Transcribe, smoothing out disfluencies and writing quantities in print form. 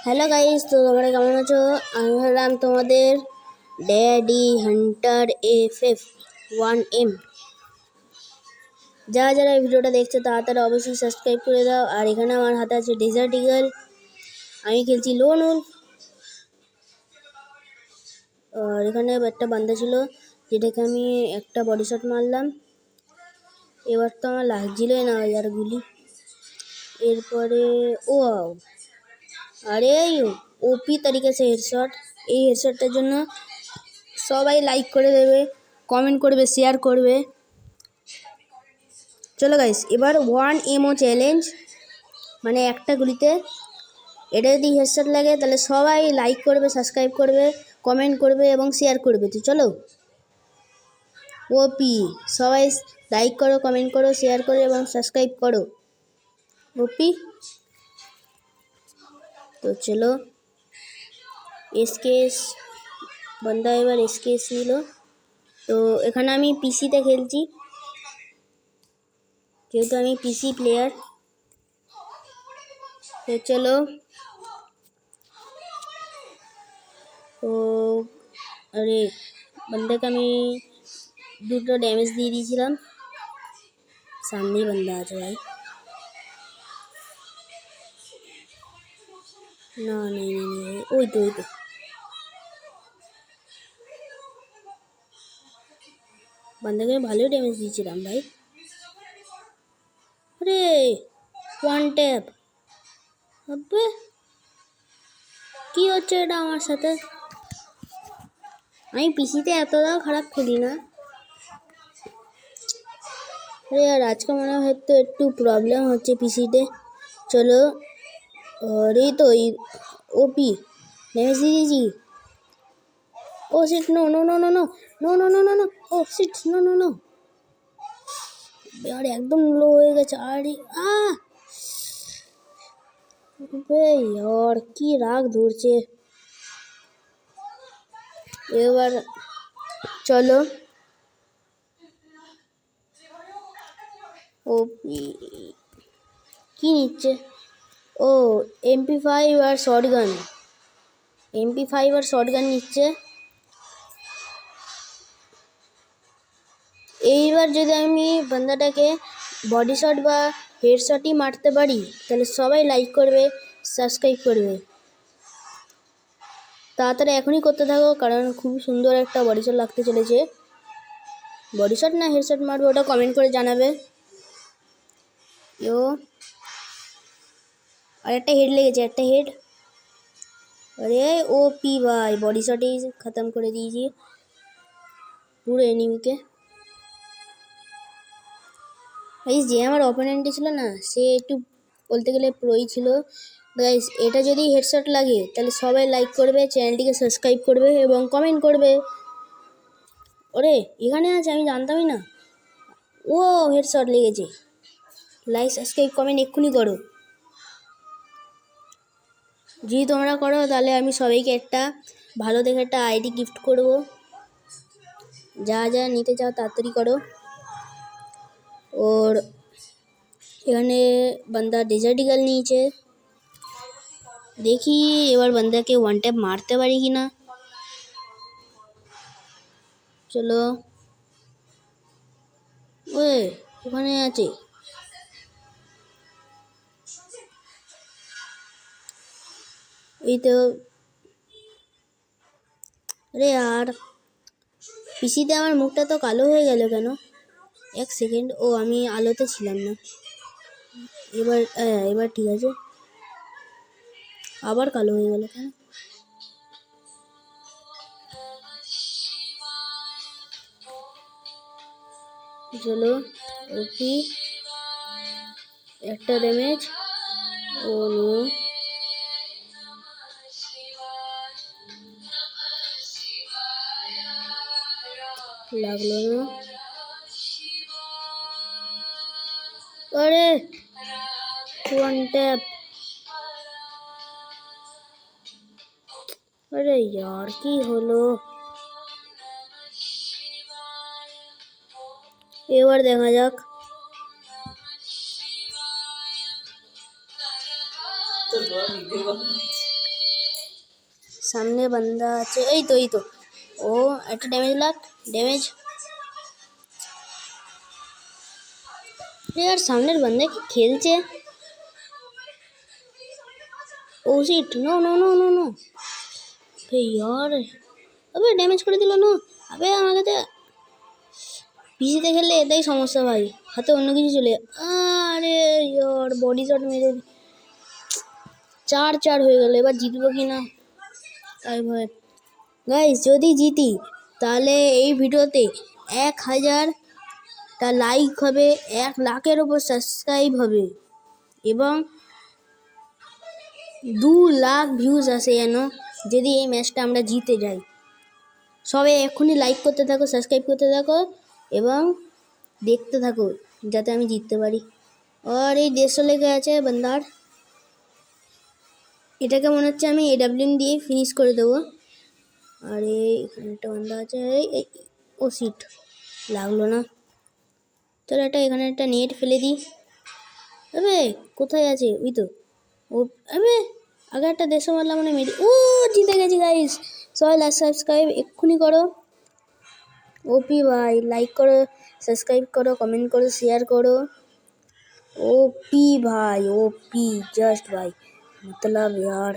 Hello guys, তো তোমরা কেমন আছো? আমি হলাম তোমাদের ড্যাডি হান্টার FF1M। যারা যারা এই ভিডিওটা দেখছো তারা অবশ্যই সাবস্ক্রাইব করে দাও। আর এখানে আমার হাতে আছে ডেজার্ট ইগল। আমি খেলছি লোন উলফ। আর এখানে একটা বান্দা ছিল যেটাকে আমি একটা বডি শট মারলাম। এবার তো আমার লাগছিলই না আর গুলি। এরপরে আরে ওপি তরিকে সে হেডশট। এই হেডশটটার জন্য সবাই লাইক করে দেবে, কমেন্ট করবে, শেয়ার করবে। চলো গাইস, এবার 1MO চ্যালেঞ্জ, মানে একটা গুলিতে এটা যদি হেডশট লাগে তাহলে সবাই লাইক করবে, সাবস্ক্রাইব করবে, কমেন্ট করবে এবং শেয়ার করবে। তো চলো ওপি, সবাই লাইক করো, কমেন্ট করো, শেয়ার করো এবং সাবস্ক্রাইব করো। ওপি। তো চলো এসকেএস বন্ধা এবার এসকেএস নিল। তো এখানে আমি পিসিতে খেলছি, যেহেতু আমি পিসি প্লেয়ার। তো চলো, তো আরে বন্দাকে আমি দুটো ড্যামেজ দিয়ে দিয়েছিলাম। সামনেই বন্দা আছে ভাই। না নেই, ওই তো বন্দাকে ভালোই ড্যামেজ দিয়েছিলাম ভাই। আরে ওয়ান ট্যাপ, আবে কি হচ্ছে এটা আমার সাথে? আমি পিসিতে এতটাও খারাপ খেলি না। আরে আর আজকে মনে হয় হয়তো একটু প্রবলেম হচ্ছে পিসিতে। চলো, আর এই তো ওপি ড্যামেজ দিয়ে দিয়েছি। Oh shit, no no no no no no no no no no oh shit, no no no. আর একদম লো হয়ে গেছে। আরে আর কি রাগ ধরছে। এবার চলো ও কি নিচ্ছে? ও MP5 আর শটগান, MP5 আর শটগান নিচ্ছে। এইবার যদি আমি বান্দাটাকে বডি শট বা হেডশটই মারতে পারি তাহলে সবাই লাইক করবে, সাবস্ক্রাইব করবে। তাড়াতাড়ি এখনই করতে থাকো, কারণ খুব সুন্দর একটা বডি শট লাগতে চলেছে। বডি শট না হেডশট মারবে ওটা কমেন্ট করে জানাবে। আর একটা হেড লেগেছে, একটা হেড। আরে ওপি ভাই, বডি শটেই খতম করে দিয়েছি পুরো এনিমিকে। গাইস, যে আমার অপোনেন্টে ছিল না, সে একটু বলতে গেলে প্রোই ছিল। গাইস, এটা যদি হেডশট লাগে তাহলে সবাই লাইক করবে, চ্যানেলটিকে সাবস্ক্রাইব করবে এবং কমেন্ট করবে। ওরে এখানে আছে, আমি জানতামই না। ও হেডশট লেগেছে। লাইক, সাবস্ক্রাইব, কমেন্ট এক্ষুনি করো। যদি তোমরা করো তাহলে আমি সবাইকে একটা ভালো দেখে একটা আইডি গিফট করব। যা যা নিতে চাও তাড়াতাড়ি করো। ওর এখানে বান্দা ডেজার্ট ইগল নিয়েছে। দেখি এবার বান্দাকে ওয়ান ট্যাপ মারতে পারি কি না। চলো, ওই ওখানে আছে। এই তো। আরে আর পিসিতে আমার মুখটা তো কালো হয়ে গেল কেন? এক সেকেন্ড, ও আমি আলোতে ছিলাম না। এবার ঠিক আছে। আবার কালো হয়ে গেল কেন? চলো ওপি, একটা ড্যামেজ। ও নো, লাগলো না। আরে ওয়ান ট্যাপ। আরে यार কি হলো? এবার দেখা যাক। সামনে বান্দা আছে, এই তো ও একটা ড্যামেজ লাগ ড্যামেজ। यार सामনের बंदे কি খেলছে। Oh shit, no no no no no यार, अबे ড্যামেজ করে দিল না। আবে আমাকে তো পিসিতে খেললে এটাই সমস্যা ভাই, হাতে অন্য কিছু চলে। আরে यार বডি শট মেরে 4-4 হয়ে গেল। এবার জিতবো কি না তাই ভাই। গাইস যদি জিতি তাহলে এই ভিডিওতে 1000টা লাইক হবে, 1 লাখের উপর সাবস্ক্রাইব হবে এবং 2 লাখ ভিউজ আসে যেন, যদি এই ম্যাচটা আমরা জিতে যাই। সবাই এখনই লাইক করতে থাকো, সাবস্ক্রাইব করতে থাকো এবং দেখতে থাকো যাতে আমি জিততে পারি। আর এই 150 লেগে আছে বান্দার, এটাকে মনে হচ্ছে আমি AWM দিয়ে ফিনিশ করে দেবো। আর এখানে একটা বান্দা আছে, ও সিট লাগলো না। চলো এখানে একটা নেট ফেলে দিই। আবে কোথায় আছে ওই তো, ও আবে আগে একটা 150 মারলাম মানে মেরে। ও জিতে গেছি গাইস। সবাই লাইক সাবস্ক্রাইব এক্ষুনি করো। ওপি ভাই, লাইক করো, সাবস্ক্রাইব করো, কমেন্ট করো, শেয়ার করো। ओपी भाई, ओपी जस्ट भाई, मतलब यार